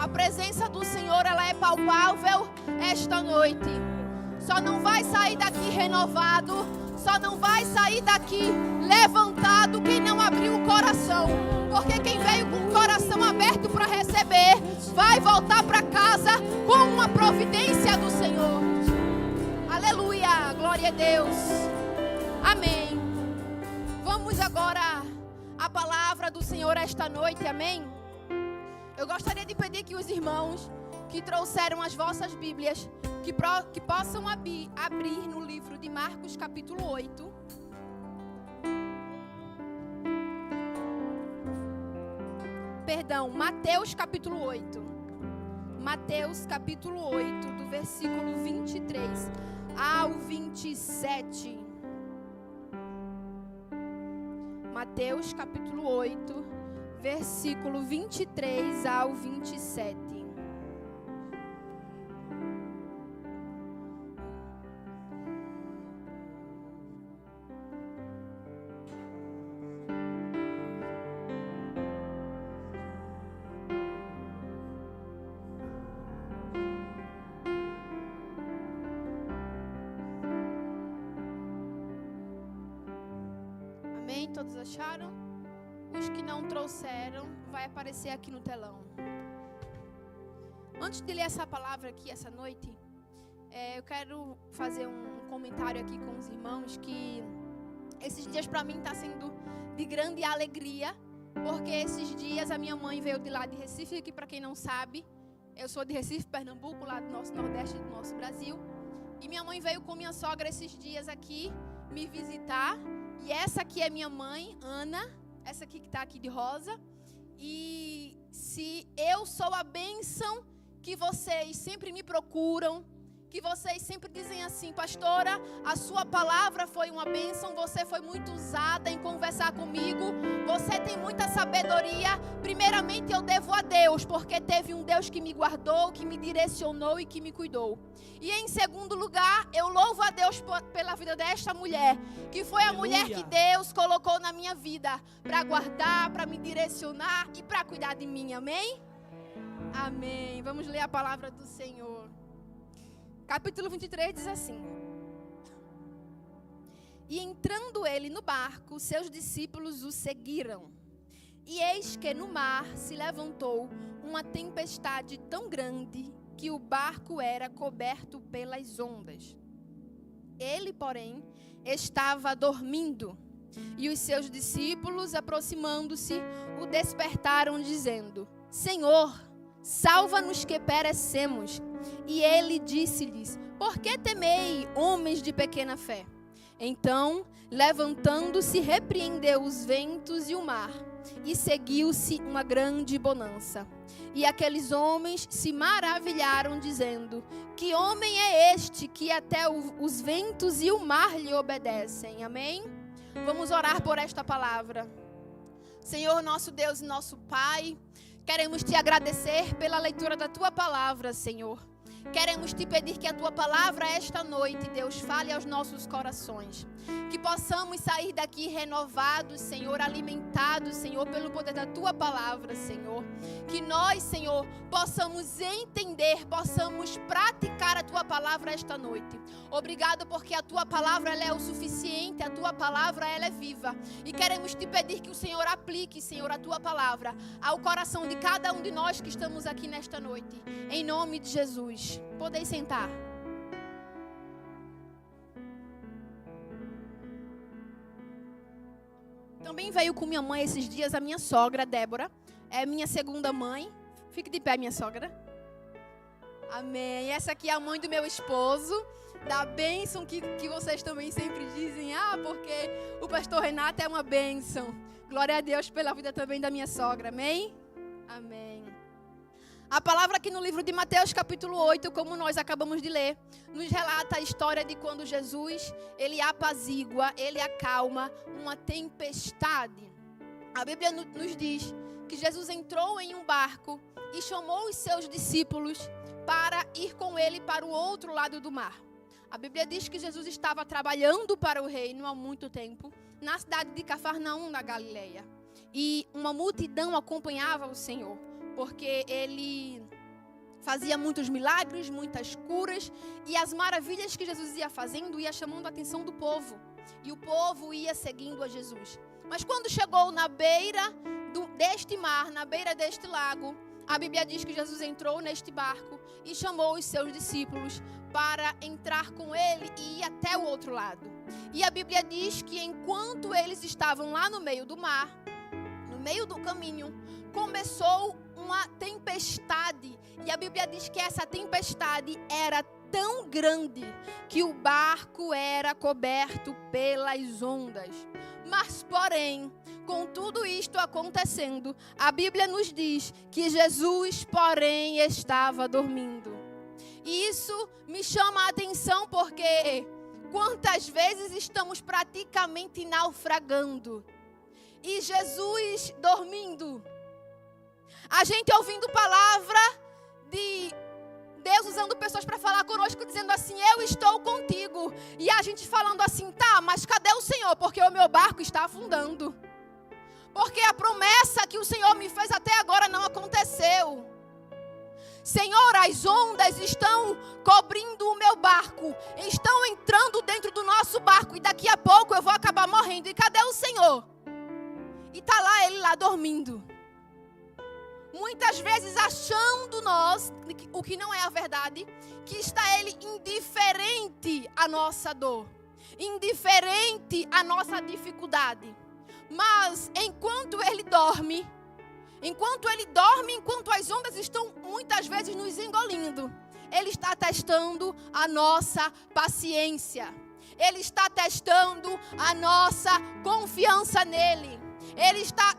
A presença do Senhor, ela é palpável esta noite. Só não vai sair daqui renovado, só não vai sair daqui levantado quem não abriu o coração. Porque quem veio com o coração aberto para receber, vai voltar para casa com uma providência do Senhor. Aleluia, glória a Deus. Amém. Vamos agora à palavra do Senhor esta noite, amém? Eu gostaria de pedir que os irmãos que trouxeram as vossas Bíblias, que possam abrir no livro de Marcos capítulo 8. Perdão, Mateus capítulo 8. Mateus capítulo 8, do versículo 23 ao 27. Mateus capítulo 8, versículo 23 ao 27. Amém? Todos acharam? Os que não trouxeram, vai aparecer aqui no telão. Antes de ler essa palavra aqui essa noite, eu quero fazer um comentário aqui com os irmãos, que esses dias para mim está sendo de grande alegria, porque esses dias a minha mãe veio de lá de Recife, que para quem não sabe, eu sou de Recife, Pernambuco, lá do nosso Nordeste, do nosso Brasil, e minha mãe veio com minha sogra esses dias aqui me visitar, e essa aqui é minha mãe, Ana, essa aqui que está aqui de rosa. E se eu sou a bênção que vocês sempre me procuram, que vocês sempre dizem assim: pastora, a sua palavra foi uma bênção, você foi muito usada em conversar comigo, você tem muita sabedoria. Primeiramente eu devo a Deus, porque teve um Deus que me guardou, que me direcionou e que me cuidou. E em segundo lugar, eu louvo a Deus pela vida desta mulher, que foi a mulher que Deus colocou na minha vida para guardar, para me direcionar e para cuidar de mim, amém? Amém. Vamos ler a palavra do Senhor. Capítulo 23 diz assim: E entrando ele no barco, seus discípulos o seguiram. E eis que no mar se levantou uma tempestade tão grande que o barco era coberto pelas ondas. Ele, porém, estava dormindo. E os seus discípulos, aproximando-se, o despertaram, dizendo: Senhor, salva-nos que perecemos. E ele disse-lhes: Por que temei, homens de pequena fé? Então, levantando-se, repreendeu os ventos e o mar, e seguiu-se uma grande bonança. E aqueles homens se maravilharam, dizendo: Que homem é este que até os ventos e o mar lhe obedecem? Amém? Vamos orar por esta palavra. Senhor, nosso Deus e nosso Pai, queremos te agradecer pela leitura da tua palavra, Senhor. Queremos te pedir que a tua palavra esta noite, Deus, fale aos nossos corações. Que possamos sair daqui renovados, Senhor, alimentados, Senhor, pelo poder da tua palavra, Senhor. Que nós, Senhor, possamos entender, possamos praticar a tua palavra esta noite. Obrigado porque a tua palavra ela é o suficiente, a tua palavra ela é viva. E queremos te pedir que o Senhor aplique, Senhor, a tua palavra ao coração de cada um de nós que estamos aqui nesta noite. Em nome de Jesus. Podem sentar. Também veio com minha mãe esses dias a minha sogra, Débora. É minha segunda mãe. Fique de pé, minha sogra. Amém. Essa aqui é a mãe do meu esposo. Da bênção que vocês também sempre dizem. Porque o pastor Renato é uma bênção. Glória a Deus pela vida também da minha sogra. Amém? Amém. A palavra aqui no livro de Mateus capítulo 8, como nós acabamos de ler, nos relata a história de quando Jesus, ele apazigua, ele acalma uma tempestade. A Bíblia nos diz que Jesus entrou em um barco e chamou os seus discípulos para ir com ele para o outro lado do mar. A Bíblia diz que Jesus estava trabalhando para o reino há muito tempo, na cidade de Cafarnaum, na Galileia. E uma multidão acompanhava o Senhor, porque ele fazia muitos milagres, muitas curas, e as maravilhas que Jesus ia fazendo ia chamando a atenção do povo. E o povo ia seguindo a Jesus. Mas quando chegou na beira deste mar, na beira deste lago, a Bíblia diz que Jesus entrou neste barco e chamou os seus discípulos para entrar com ele e ir até o outro lado. E a Bíblia diz que enquanto eles estavam lá no meio do mar, no meio do caminho, começou uma tempestade. E a Bíblia diz que essa tempestade era tão grande que o barco era coberto pelas ondas. Mas, porém, com tudo isto acontecendo, a Bíblia nos diz que Jesus, porém, estava dormindo. E isso me chama a atenção porque quantas vezes estamos praticamente naufragando e Jesus dormindo. A gente ouvindo palavra de Deus usando pessoas para falar conosco, dizendo assim, eu estou contigo. E a gente falando assim, tá, mas cadê o Senhor? Porque o meu barco está afundando. Porque a promessa que o Senhor me fez até agora não aconteceu. Senhor, as ondas estão cobrindo o meu barco, estão entrando dentro do nosso barco e daqui a pouco eu vou acabar morrendo. E cadê o Senhor? E está lá ele lá dormindo. Muitas vezes achando nós, o que não é a verdade, que está ele indiferente à nossa dor, indiferente à nossa dificuldade. Mas enquanto ele dorme, enquanto as ondas estão muitas vezes nos engolindo, ele está testando a nossa paciência. Ele está testando a nossa confiança nele. Ele está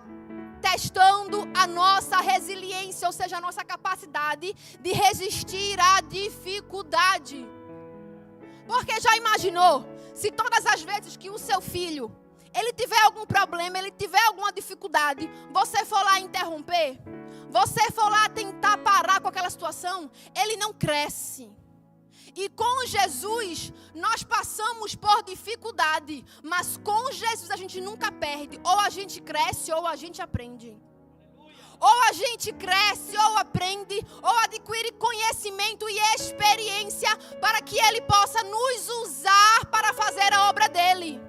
testando a nossa resiliência, ou seja, a nossa capacidade de resistir à dificuldade. Porque já imaginou, se todas as vezes que o seu filho, ele tiver algum problema, ele tiver alguma dificuldade, você for lá interromper, você for lá tentar parar com aquela situação, ele não cresce. E com Jesus, nós passamos por dificuldade, mas com Jesus a gente nunca perde. Ou a gente cresce, ou a gente aprende. Ou a gente cresce, ou aprende, ou adquire conhecimento e experiência para que Ele possa nos usar para fazer a obra dEle.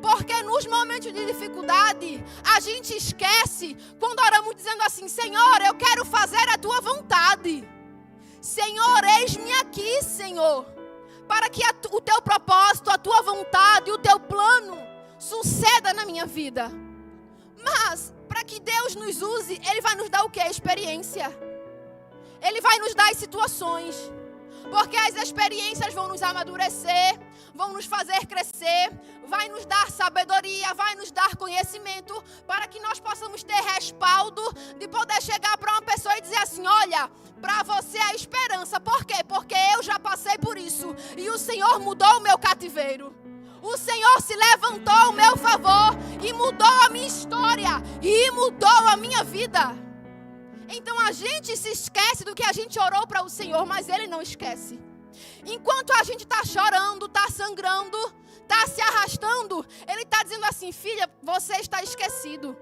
Porque nos momentos de dificuldade, a gente esquece quando oramos dizendo assim, Senhor, eu quero fazer a Tua vontade. Senhor, eis-me aqui, Senhor, para que o Teu propósito, a Tua vontade, o Teu plano suceda na minha vida. Mas, para que Deus nos use, Ele vai nos dar o quê? Experiência. Ele vai nos dar as situações. Porque as experiências vão nos amadurecer, vão nos fazer crescer, vai nos dar sabedoria, vai nos dar conhecimento, para que nós possamos ter respaldo de poder chegar para uma pessoa e dizer assim, olha, para você é a esperança. Por quê? Porque eu já passei por isso e o Senhor mudou o meu cativeiro. O Senhor se levantou ao meu favor e mudou a minha história e mudou a minha vida. Então a gente se esquece do que a gente orou para o Senhor, mas Ele não esquece. Enquanto a gente está chorando, está sangrando, está se arrastando, Ele está dizendo assim, filha, você está esquecida.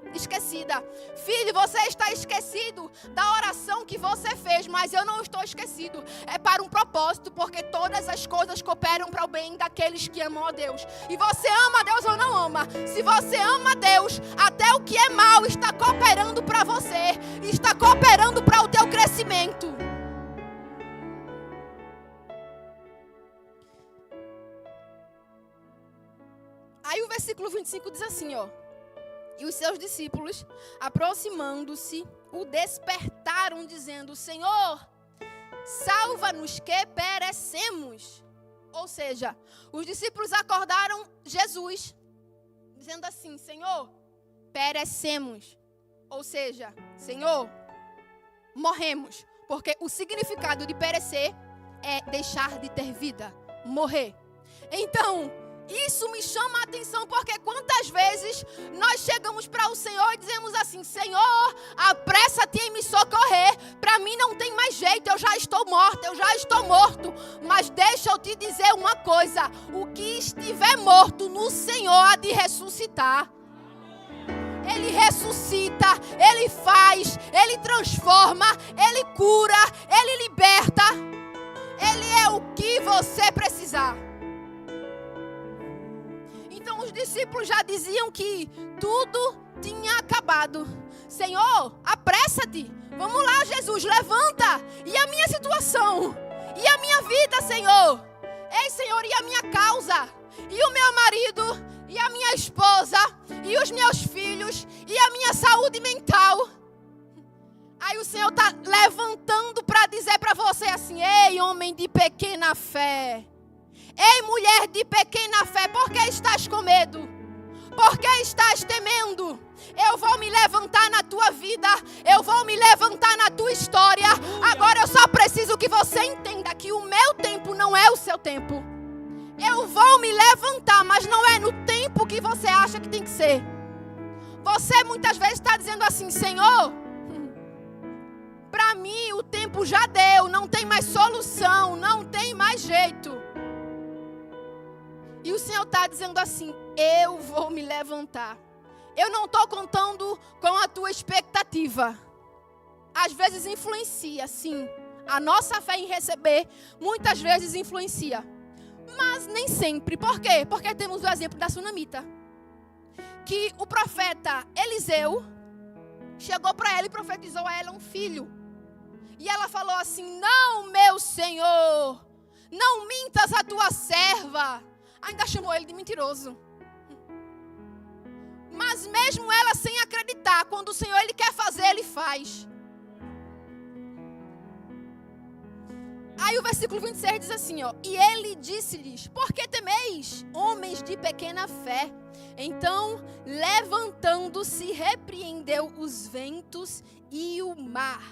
Filho, você está esquecido da oração que você fez, mas eu não estou esquecido. É para um propósito, porque todas as coisas cooperam para o bem daqueles que amam a Deus. E você ama a Deus ou não ama? Se você ama a Deus, até o que é mal está cooperando para você, está cooperando para o teu crescimento. Aí o versículo 25 diz assim, ó. E os seus discípulos, aproximando-se, o despertaram, dizendo, Senhor, salva-nos que perecemos. Ou seja, os discípulos acordaram Jesus, dizendo assim, Senhor, perecemos. Ou seja, Senhor, morremos. Porque o significado de perecer é deixar de ter vida, morrer. Então, isso me chama a atenção porque quantas vezes nós chegamos para o Senhor e dizemos assim, Senhor, apressa-te em me socorrer, para mim não tem mais jeito, eu já estou morta, eu já estou morto. Mas deixa eu te dizer uma coisa, o que estiver morto no Senhor há de ressuscitar. Ele ressuscita, Ele faz, Ele transforma, Ele cura, Ele você precisar. Então os discípulos já diziam que tudo tinha acabado. Senhor, apressa-te. Vamos lá, Jesus, levanta. E a minha situação? E a minha vida, Senhor? Ei, Senhor, e a minha causa? E o meu marido? E a minha esposa? E os meus filhos? E a minha saúde mental? Aí o Senhor está levantando para dizer para você assim: ei, homem de pequena fé. Ei, mulher de pequena fé, por que estás com medo? Por que estás temendo? Eu vou me levantar na tua vida. Eu vou me levantar na tua história. Agora eu só preciso que você entenda que o meu tempo não é o seu tempo. Eu vou me levantar, mas não é no tempo que você acha que tem que ser. Você muitas vezes está dizendo assim: Senhor, para mim o tempo já deu. Não tem mais solução, não tem mais jeito. E o Senhor está dizendo assim: eu vou me levantar. Eu não estou contando com a tua expectativa. Às vezes influencia, sim. A nossa fé em receber, muitas vezes influencia. Mas nem sempre. Por quê? Porque temos o exemplo da sunamita. Que o profeta Eliseu chegou para ela e profetizou a ela um filho. E ela falou assim: não, meu senhor, não mintas a tua serva. Ainda chamou ele de mentiroso. Mas mesmo ela sem acreditar, quando o Senhor ele quer fazer, ele faz. Aí o versículo 26 diz assim, ó: e ele disse-lhes: por que temeis, homens de pequena fé? Então, levantando-se, repreendeu os ventos e o mar.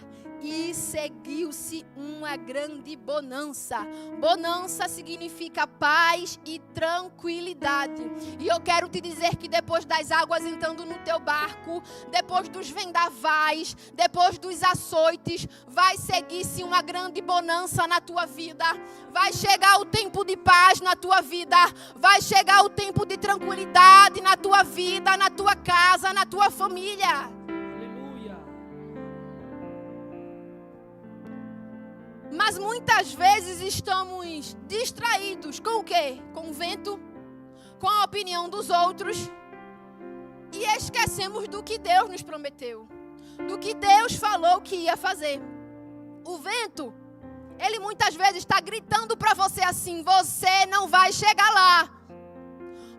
E seguiu-se uma grande bonança. Bonança significa paz e tranquilidade. E eu quero te dizer que depois das águas entrando no teu barco, depois dos vendavais, depois dos açoites, vai seguir-se uma grande bonança na tua vida. Vai chegar o tempo de paz na tua vida. Vai chegar o tempo de tranquilidade na tua vida, na tua casa, na tua família. Mas muitas vezes estamos distraídos com o quê? Com o vento, com a opinião dos outros. E esquecemos do que Deus nos prometeu. Do que Deus falou que ia fazer. O vento, ele muitas vezes está gritando para você assim: você não vai chegar lá.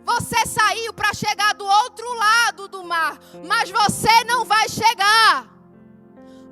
Você saiu para chegar do outro lado do mar, mas você não vai chegar.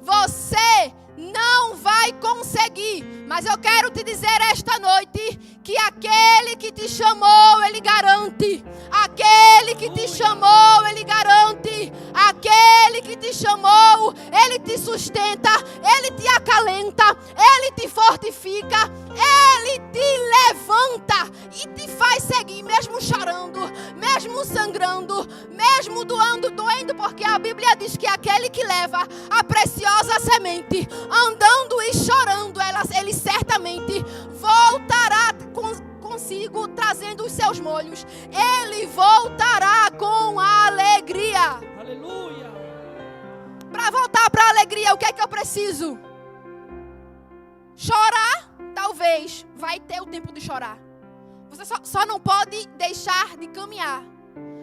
Você não vai conseguir. Mas eu quero te dizer esta noite que aquele que te chamou, ele garante. Aquele que te chamou, ele garante. Aquele que te chamou, ele te sustenta, ele te acalenta, ele te fortifica, ele te levanta e te faz seguir, mesmo chorando, mesmo sangrando, mesmo doendo, porque a Bíblia diz que aquele que leva a preciosa semente, andando e chorando, ele certamente voltará consigo, trazendo os seus molhos. Ele voltará com alegria. Aleluia. Para voltar para a alegria, o que é que eu preciso? Chorar? Talvez. Vai ter o tempo de chorar. Você só não pode deixar de caminhar.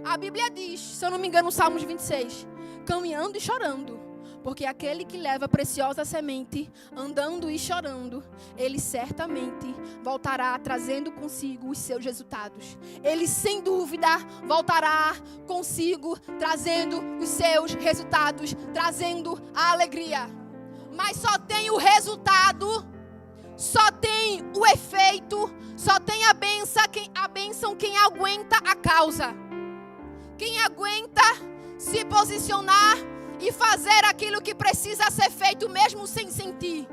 A Bíblia diz, se eu não me engano, Salmos 26, caminhando e chorando. Porque aquele que leva a preciosa semente, andando e chorando, ele certamente voltará trazendo consigo os seus resultados. Ele, sem dúvida, voltará consigo trazendo os seus resultados, trazendo a alegria. Mas só tem o resultado, só tem o efeito, só tem a bênção quem aguenta a causa. Quem aguenta se posicionar e fazer aquilo que precisa ser feito, mesmo sem sentir,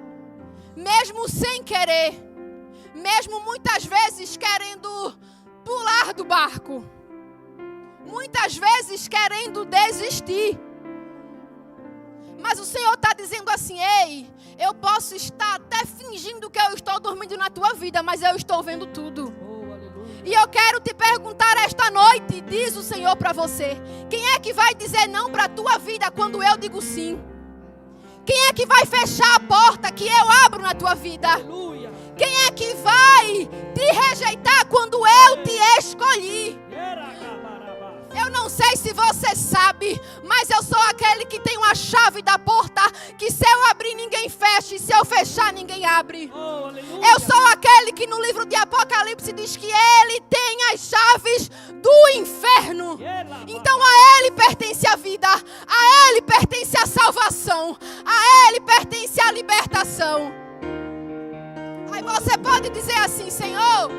mesmo sem querer, mesmo muitas vezes querendo pular do barco, muitas vezes querendo desistir. Mas o Senhor está dizendo assim: ei, eu posso estar até fingindo que eu estou dormindo na tua vida, mas eu estou vendo tudo. E eu quero te perguntar esta noite, diz o Senhor para você: quem é que vai dizer não para a tua vida quando eu digo sim? Quem é que vai fechar a porta que eu abro na tua vida? Aleluia. Quem é que vai te rejeitar quando eu te escolhi. Eu não sei se você sabe, mas eu sou aquele que tem uma chave da porta, que se eu abrir ninguém fecha, e se eu fechar ninguém abre. Eu sou aquele que no livro de Apocalipse diz que ele tem as chaves do inferno. Então a ele pertence a vida, a ele pertence a salvação, a ele pertence a libertação. Aí você pode dizer assim: Senhor,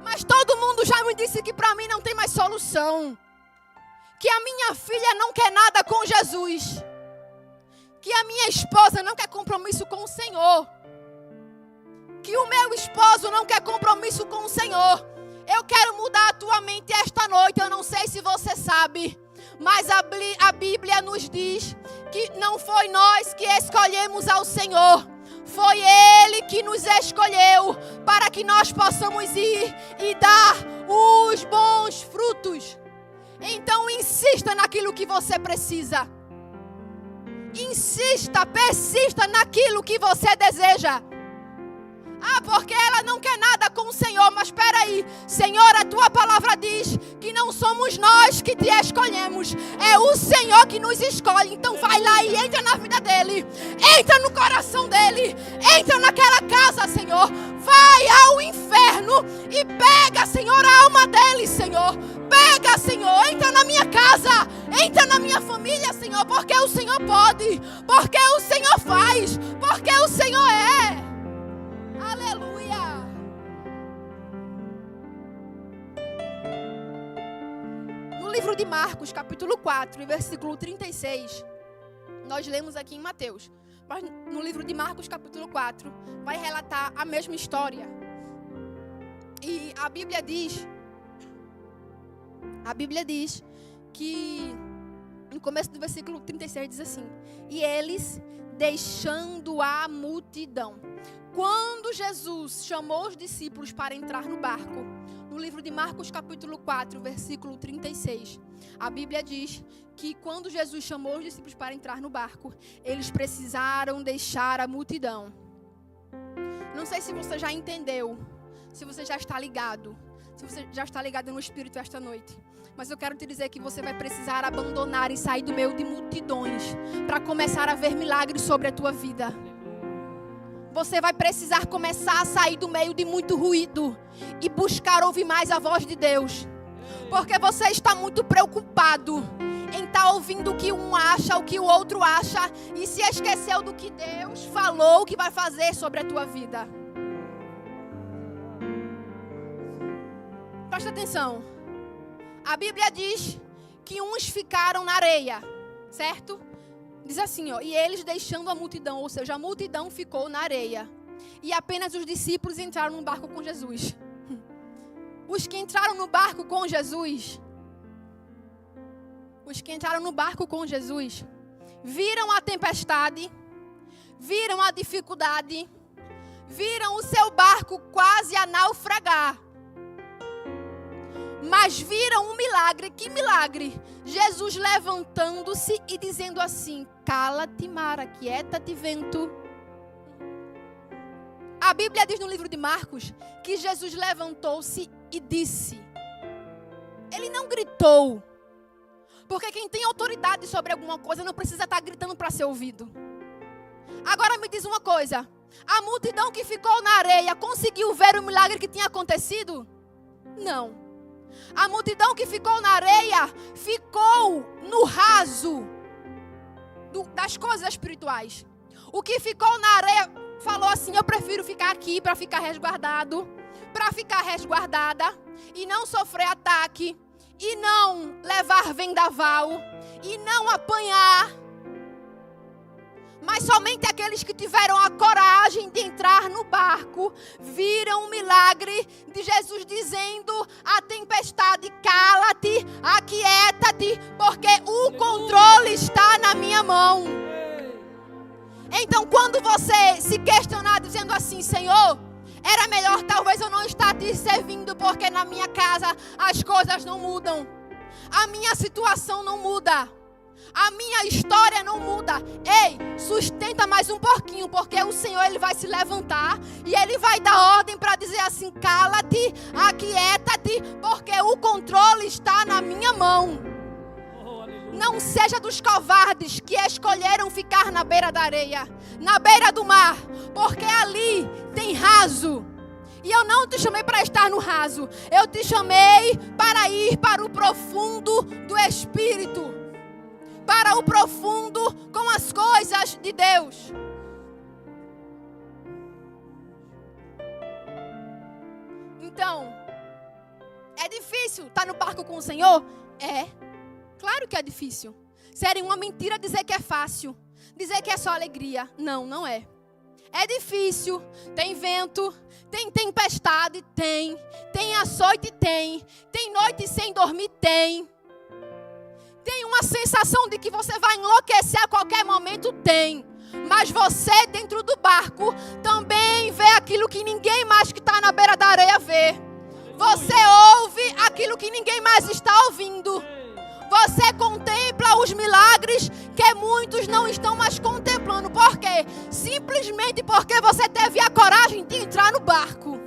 mas todo mundo já me disse que para mim não tem mais solução. Que a minha filha não quer nada com Jesus. Que a minha esposa não quer compromisso com o Senhor. Que o meu esposo não quer compromisso com o Senhor. Eu quero mudar a tua mente esta noite. Eu não sei se você sabe, mas a Bíblia nos diz que não foi nós que escolhemos ao Senhor. Foi Ele que nos escolheu para que nós possamos ir e dar os bons frutos. Então insista naquilo que você precisa. Insista, persista naquilo que você deseja. Ah, porque ela não quer nada com o Senhor. Mas espera aí, Senhor, a tua palavra diz que não somos nós que te escolhemos. É o Senhor que nos escolhe. Então vai lá e entra na vida dele. Entra no coração dele. Entra naquela casa, Senhor. Vai ao inferno e pega, Senhor, a alma dele, Senhor. Pega, Senhor, entra na minha casa. Entra na minha família, Senhor. Porque o Senhor pode. Porque o Senhor faz. Porque o Senhor é. Aleluia. No livro de Marcos, capítulo 4, versículo 36, nós lemos aqui em Mateus, mas no livro de Marcos, capítulo 4, vai relatar a mesma história. E a Bíblia diz que no começo do versículo 36 diz assim: e eles, deixando a multidão. Quando Jesus chamou os discípulos para entrar no barco, no livro de Marcos capítulo 4, versículo 36, a Bíblia diz que quando Jesus chamou os discípulos para entrar no barco, eles precisaram deixar a multidão. Não sei se você já entendeu, se você já está ligado, se você já está ligado no Espírito esta noite. Mas eu quero te dizer que você vai precisar abandonar e sair do meio de multidões para começar a ver milagres sobre a tua vida. Você vai precisar começar a sair do meio de muito ruído e buscar ouvir mais a voz de Deus. Porque você está muito preocupado em estar ouvindo o que um acha, o que o outro acha, e se esqueceu do que Deus falou que vai fazer sobre a tua vida. Presta atenção. A Bíblia diz que uns ficaram na areia, certo? Diz assim, ó, e eles deixando a multidão, ou seja, a multidão ficou na areia. E apenas os discípulos entraram no barco com Jesus. Os que entraram no barco com Jesus, viram a tempestade, viram a dificuldade, viram o seu barco quase a naufragar. Mas viram um milagre. Que milagre? Jesus levantando-se e dizendo assim: cala-te, mar, aquieta-te, vento. A Bíblia diz no livro de Marcos que Jesus levantou-se e disse. Ele não gritou. Porque quem tem autoridade sobre alguma coisa não precisa estar gritando para ser ouvido. Agora me diz uma coisa. A multidão que ficou na areia conseguiu ver o milagre que tinha acontecido? Não. A multidão que ficou na areia ficou no raso das coisas espirituais. O que ficou na areia falou assim: eu prefiro ficar aqui para ficar resguardado, para ficar resguardada e não sofrer ataque, e não levar vendaval, e não apanhar. Mas somente aqueles que tiveram a coragem de entrar no barco viram o milagre de Jesus dizendo à tempestade: cala-te, aquieta-te, porque o controle está na minha mão. Então, quando você se questionar dizendo assim: Senhor, era melhor talvez eu não estar te servindo, porque na minha casa as coisas não mudam, a minha situação não muda, A minha história não muda. Ei, sustenta mais um pouquinho, porque o Senhor, Ele vai se levantar e Ele vai dar ordem para dizer assim: cala-te, aquieta-te, porque o controle está na minha mão. Não seja dos covardes que escolheram ficar na beira da areia, na beira do mar, porque ali tem raso. E eu não te chamei para estar no raso, eu te chamei para ir para o profundo do Espírito, para o profundo com as coisas de Deus. Então, é difícil estar no barco com o Senhor? É, claro que é difícil. Seria uma mentira dizer que é fácil, dizer que é só alegria. Não, não é. É difícil, tem vento, tem tempestade, tem açoite, tem noite sem dormir, tem uma sensação de que você vai enlouquecer a qualquer momento, tem. Mas você dentro do barco também vê aquilo que ninguém mais que está na beira da areia vê. Você ouve aquilo que ninguém mais está ouvindo. Você contempla os milagres que muitos não estão mais contemplando. Por quê? Simplesmente porque você teve a coragem de entrar no barco.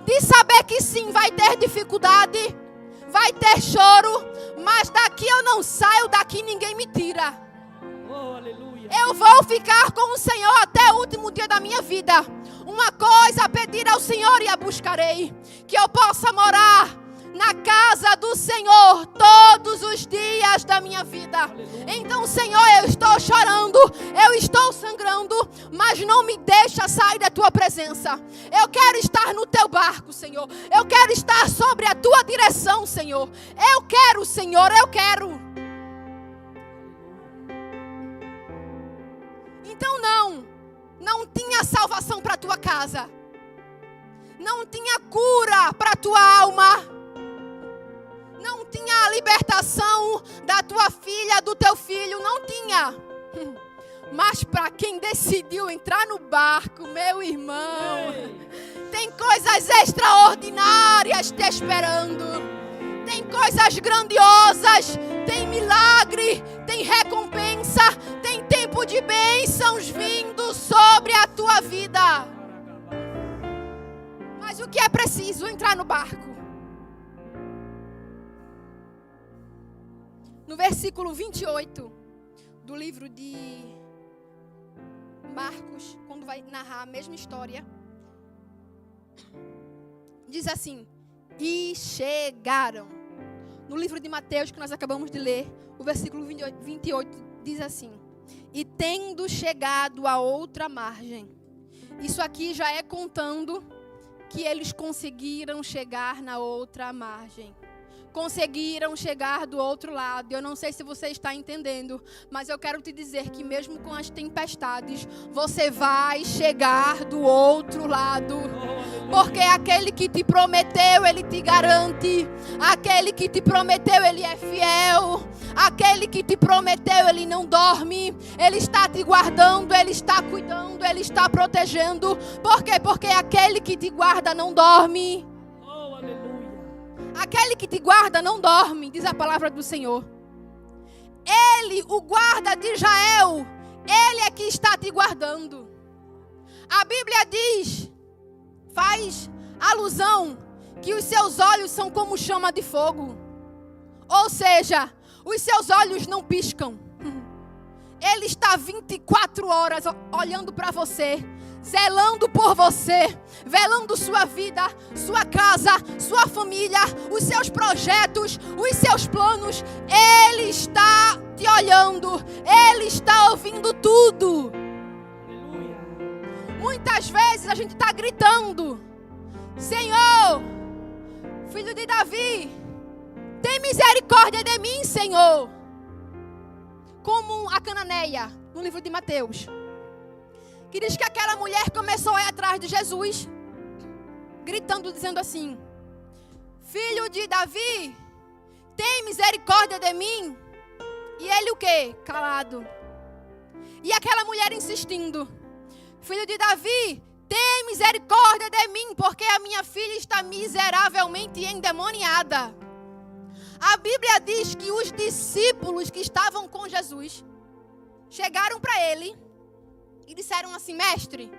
De saber que sim, vai ter dificuldade, vai ter choro, mas daqui eu não saio, daqui ninguém me tira. Oh, aleluia. Eu vou ficar com o Senhor até o último dia da minha vida. Uma coisa a pedir ao Senhor e a buscarei: que eu possa morar na casa do Senhor todos os dias da minha vida. Então, Senhor, eu estou chorando, eu estou sangrando, mas não me deixa sair da tua presença. Eu quero estar no teu barco, Senhor. Eu quero estar sobre a tua direção, Senhor. Eu quero, Senhor, eu quero. Então não tinha salvação para tua casa. Não tinha cura para tua alma. Não tinha a libertação da tua filha, do teu filho, não tinha. Mas para quem decidiu entrar no barco, meu irmão, tem coisas extraordinárias te esperando. Tem coisas grandiosas, tem milagre, tem recompensa, tem tempo de bênçãos vindo sobre a tua vida. Mas o que é preciso? Entrar no barco. No versículo 28 do livro de Marcos, quando vai narrar a mesma história, diz assim: e chegaram. No livro de Mateus, que nós acabamos de ler, o versículo 28 diz assim: e tendo chegado a outra margem. Isso aqui já é contando que eles conseguiram chegar na outra margem. Conseguiram chegar do outro lado. Eu não sei se você está entendendo, mas eu quero te dizer que mesmo com as tempestades, você vai chegar do outro lado. Porque aquele que te prometeu, ele te garante. Aquele que te prometeu, ele é fiel. Aquele que te prometeu, ele não dorme. Ele está te guardando, ele está cuidando, ele está protegendo. Por quê? Porque aquele que te guarda não dorme. Oh, aleluia. Aquele que te guarda não dorme, diz a palavra do Senhor. Ele, o guarda de Israel, ele é que está te guardando. A Bíblia diz, faz alusão, que os seus olhos são como chama de fogo. Ou seja, os seus olhos não piscam. Ele está 24 horas olhando para você, zelando por você, velando sua vida, sua casa, sua família, os seus projetos, os seus planos. Ele está te olhando, ele está ouvindo tudo. Aleluia. Muitas vezes a gente está gritando: Senhor, filho de Davi, tem misericórdia de mim, Senhor. Como a cananeia, no livro de Mateus, que diz que aquela mulher começou a ir atrás de Jesus, gritando, dizendo assim: filho de Davi, tem misericórdia de mim. E ele o quê? Calado. E aquela mulher insistindo: filho de Davi, tem misericórdia de mim, porque a minha filha está miseravelmente endemoniada. A Bíblia diz que os discípulos que estavam com Jesus chegaram para ele e disseram assim: mestre,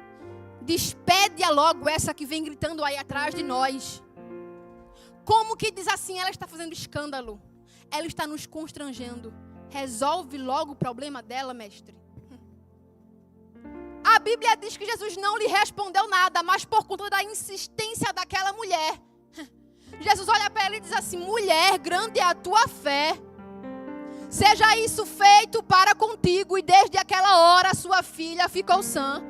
despede-a logo essa que vem gritando aí atrás de nós. Como que diz assim? Ela está fazendo escândalo. Ela está nos constrangendo. Resolve logo o problema dela, mestre. A Bíblia diz que Jesus não lhe respondeu nada, mas por conta da insistência daquela mulher, Jesus olha para ela e diz assim: mulher, grande é a tua fé. Seja isso feito para contigo. E desde aquela hora sua filha ficou sã.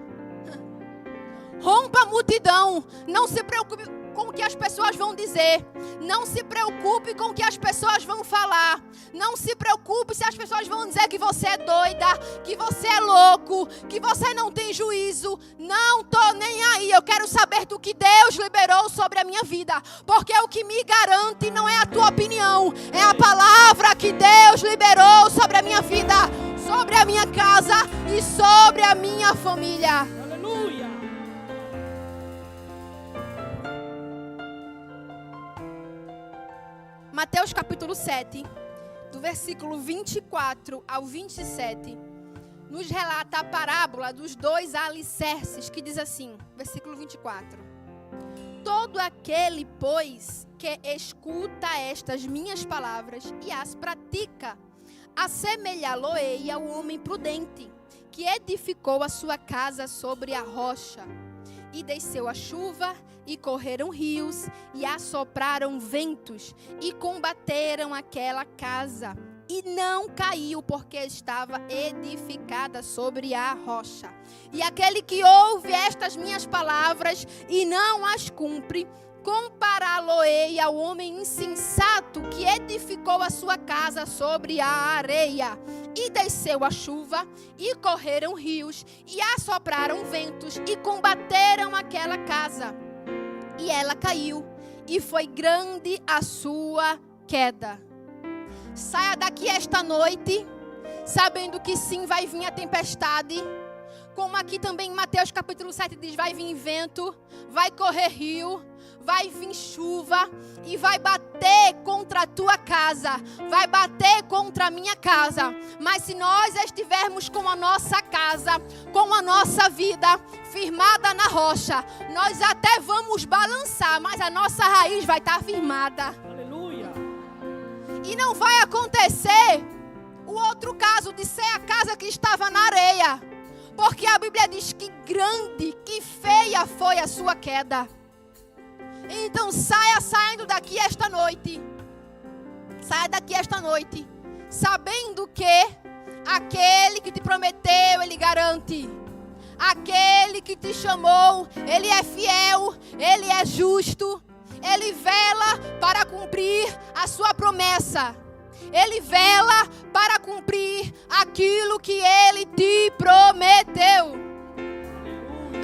Rompa a multidão. Não se preocupe com o que as pessoas vão dizer. Não se preocupe com o que as pessoas vão falar. Não se preocupe se as pessoas vão dizer que você é doida, que você é louco, que você não tem juízo. Não tô nem aí. Eu quero saber do que Deus liberou sobre a minha vida. Porque o que me garante não é a tua opinião. É a palavra que Deus liberou sobre a minha vida, sobre a minha casa e sobre a minha família. Aleluia. Mateus capítulo 7, do versículo 24 ao 27, nos relata a parábola dos 2 alicerces, que diz assim, versículo 24. Todo aquele, pois, que escuta estas minhas palavras e as pratica, assemelhá-lo-ei ao homem prudente, que edificou a sua casa sobre a rocha. E desceu a chuva, e correram rios, e assopraram ventos, e combateram aquela casa. E não caiu, porque estava edificada sobre a rocha. E aquele que ouve estas minhas palavras e não as cumpre, compará-lo-ei ao homem insensato que edificou a sua casa sobre a areia. E desceu a chuva, e correram rios, e assopraram ventos, e combateram aquela casa. E ela caiu, e foi grande a sua queda. Saia daqui esta noite, sabendo que sim, vai vir a tempestade. Como aqui também em Mateus capítulo 7 diz, vai vir vento, vai correr rio, vai vir chuva e vai bater contra a tua casa, vai bater contra a minha casa. Mas se nós estivermos com a nossa casa, com a nossa vida firmada na rocha, nós até vamos balançar, mas a nossa raiz vai estar firmada. Aleluia. E não vai acontecer o outro caso de ser a casa que estava na areia. Porque a Bíblia diz que grande, que feia foi a sua queda. Então saindo daqui esta noite. Saia daqui esta noite, sabendo que aquele que te prometeu, ele garante. Aquele que te chamou, ele é fiel, ele é justo. Ele vela para cumprir a sua promessa. Ele vela para cumprir aquilo que ele te prometeu.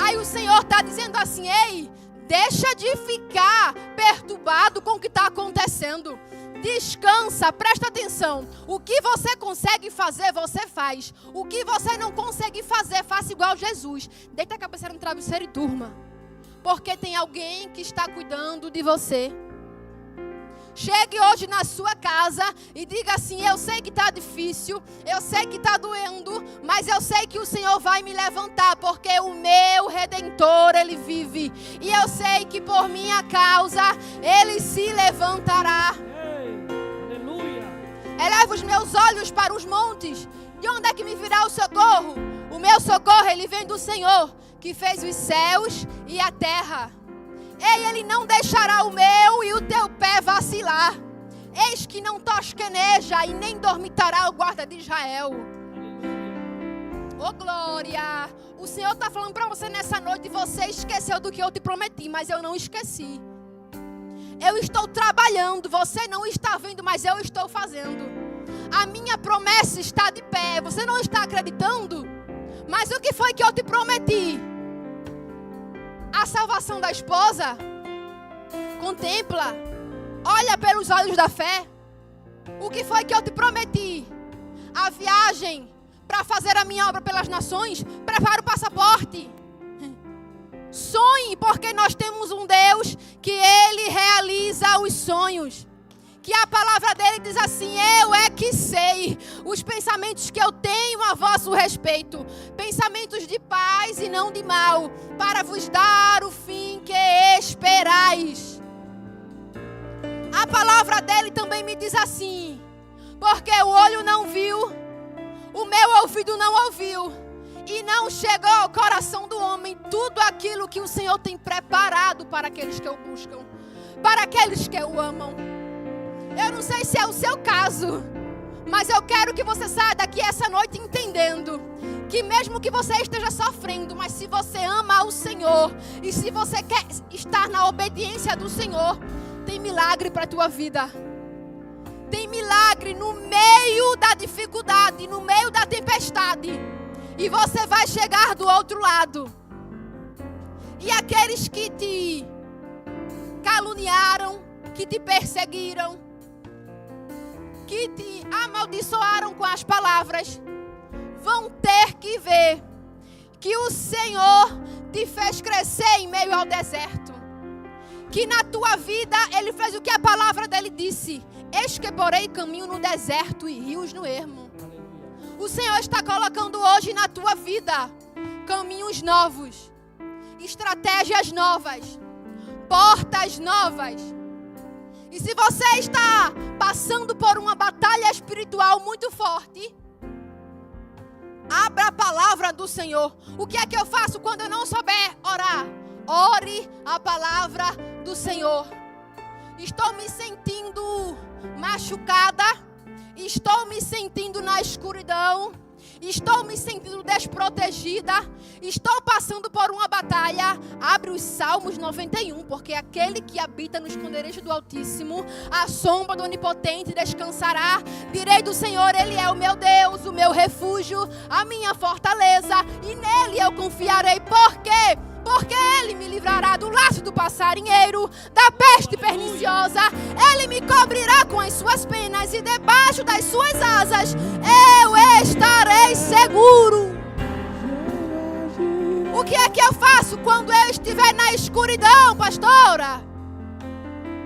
Aí o Senhor está dizendo assim: ei, deixa de ficar perturbado com o que está acontecendo. Descansa, presta atenção. O que você consegue fazer, você faz. O que você não consegue fazer, faça igual Jesus. Deita a cabeça no travesseiro e durma. Porque tem alguém que está cuidando de você. Chegue hoje na sua casa e diga assim: eu sei que está difícil, eu sei que está doendo, mas eu sei que o Senhor vai me levantar, porque o meu Redentor, Ele vive. E eu sei que por minha causa, Ele se levantará. Aleluia. Elevo os meus olhos para os montes. De onde é que me virá o socorro? O meu socorro, ele vem do Senhor, que fez os céus e a terra. Ei, Ele não deixará o meu e o teu pé vacilar. Eis que não tosqueneja e nem dormitará o guarda de Israel. Oh, glória! O Senhor está falando para você nessa noite: você esqueceu do que eu te prometi, mas eu não esqueci. Eu estou trabalhando, você não está vendo, mas eu estou fazendo. A minha promessa está de pé, você não está acreditando? Mas o que foi que eu te prometi? A salvação da esposa? Contempla, olha pelos olhos da fé. O que foi que eu te prometi? A viagem para fazer a minha obra pelas nações? Prepara o passaporte. Sonhe, porque nós temos um Deus que Ele realiza os sonhos. que a palavra dele diz assim: eu é que sei os pensamentos que eu tenho a vosso respeito, pensamentos de paz e não de mal, para vos dar o fim que esperais. A palavra dele também me diz assim: porque o olho não viu, o meu ouvido não ouviu, e não chegou ao coração do homem tudo aquilo que o Senhor tem preparado para aqueles que o buscam, para aqueles que o amam. Eu não sei se é o seu caso, mas eu quero que você saia daqui essa noite entendendo que mesmo que você esteja sofrendo, mas se você ama o Senhor e se você quer estar na obediência do Senhor, tem milagre para a tua vida. Tem milagre no meio da dificuldade, no meio da tempestade. E você vai chegar do outro lado. E aqueles que te caluniaram, que te perseguiram, que te amaldiçoaram com as palavras, vão ter que ver que o Senhor te fez crescer em meio ao deserto. Que na tua vida Ele fez o que a palavra dele disse: eis que porei caminho no deserto e rios no ermo. O Senhor está colocando hoje na tua vida caminhos novos, estratégias novas, portas novas. E se você está passando por uma batalha espiritual muito forte, abra a palavra do Senhor. O que é que eu faço quando eu não souber orar? Ore a palavra do Senhor. Estou me sentindo machucada, estou me sentindo na escuridão, estou me sentindo desprotegida, estou passando por uma batalha. Abre os Salmos 91, porque aquele que habita no esconderijo do Altíssimo, a sombra do Onipotente descansará. Direi do Senhor: Ele é o meu Deus, o meu refúgio, a minha fortaleza, e nele eu confiarei. Por quê? Porque Ele me livrará do laço do passarinheiro, da peste perniciosa. Ele me cobrirá com as suas penas, e debaixo das suas asas eu estarei seguro. O que é que eu faço quando eu estiver na escuridão, pastora?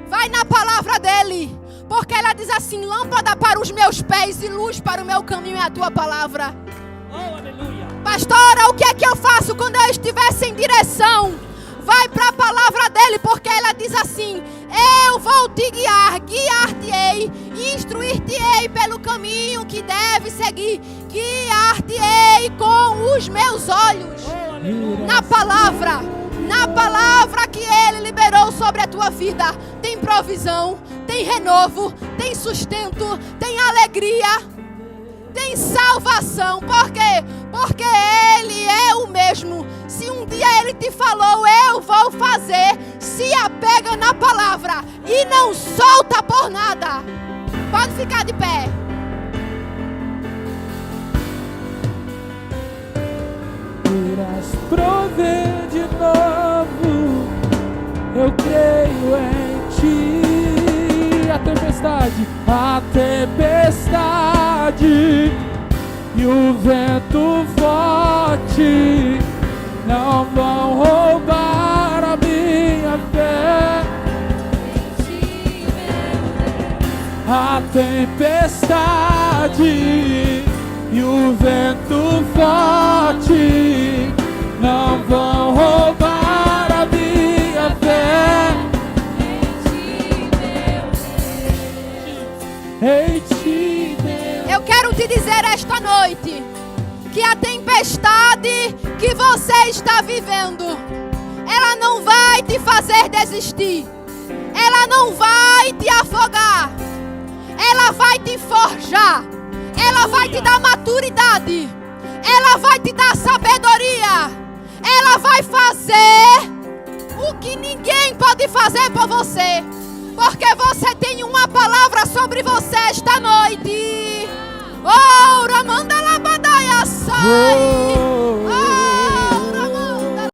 Vai na palavra dele, porque ela diz assim: lâmpada para os meus pés e luz para o meu caminho é a tua palavra. Oh, aleluia. Pastora, o que é que eu faço quando eu estiver sem direção? Vai para a palavra dele, porque ela diz assim: eu vou te guiar, guiar-te-ei, instruir-te-ei pelo caminho que deve seguir, guiar-te-ei com os meus olhos. Na palavra que ele liberou sobre a tua vida, tem provisão, tem renovo, tem sustento, tem alegria, tem salvação. Por quê? Porque Ele é o mesmo. Se um dia Ele te falou: eu vou fazer, se apega na palavra e não solta por nada. Pode ficar de pé. Irás prover de novo, eu creio em ti. A tempestade e o vento forte não vão roubar a minha fé. A tempestade e o vento forte não vão roubar a minha fé. Em ti, Deus. Eu quero te dizer esta noite que a tempestade que você está vivendo, ela não vai te fazer desistir, ela não vai te afogar, ela vai te forjar, ela vai te dar maturidade, ela vai te dar sabedoria, ela vai fazer o que ninguém pode fazer por você, porque você tem uma palavra sobre você esta noite. Oh, Ramanda Labadaia, sai.